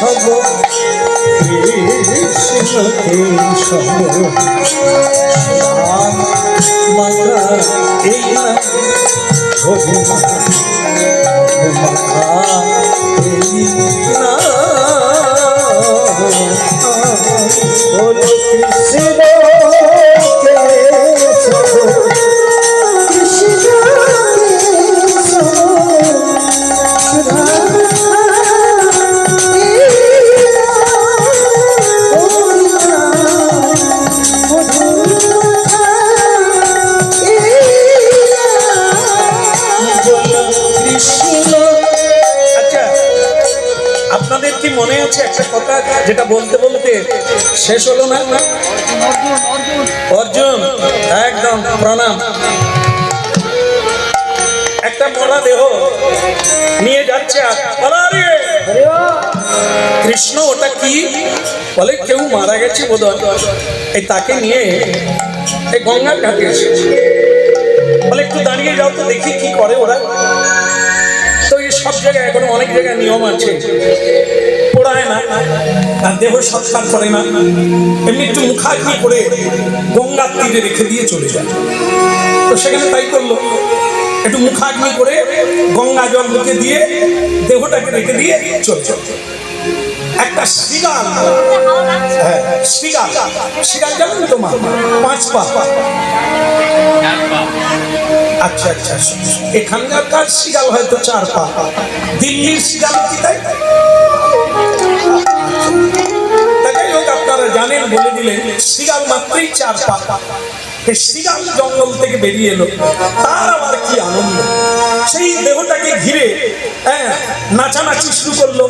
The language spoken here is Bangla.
কেশব কৃষ্ণ কেশব মাতা এই না মাতা এই না বলো কৃষ্ণ আপনাদের কি মনে আছে একটা কথা যেটা বলতে বলতে শেষ হলো না? অর্জুন একদম প্রণাম। একটা মরা দেহ নিয়ে যাচ্ছে, কৃষ্ণ ওটা কি বলে? কেউ মারা গেছে বোধহয়, এই তাকে নিয়ে এই গঙ্গার ঘাটে এসেছে। বলে একটু দাঁড়িয়ে যাও তো দেখি কি করে ওরা। তো এই সব জায়গায় এখন অনেক জায়গায় নিয়ম আছে, পোড়ায় না আর দেহ সৎকার করে না, এমনি একটু মুখাগ্নি করে গঙ্গার তীরে রেখে দিয়ে চলে যায়। তো সেখানে তাই করলো, একটু মুখাগ্নি করে গঙ্গা জল মুখে দিয়ে দেহটাকে রেখে দিয়ে চলে যায়। একটা শ্রীগাল, হ্যাঁ শ্রীগাল, শ্রীগাল জানেন তো মা? 5 পা। আচ্ছা আচ্ছা, এখানকার শ্রীগাল হয়তো 4 পা, দিল্লির শ্রীগাল কি তাই? যাই হোক, আপনারা জানেন বলে দিলেন, শ্রীগাল মাত্রই 4 পা। শ্রীগাল জঙ্গল থেকে বেরিয়ে এলো, তার আবার কি আনন্দ! সেই দেহটাকে ঘিরে নাচানাচি শুরু করলো,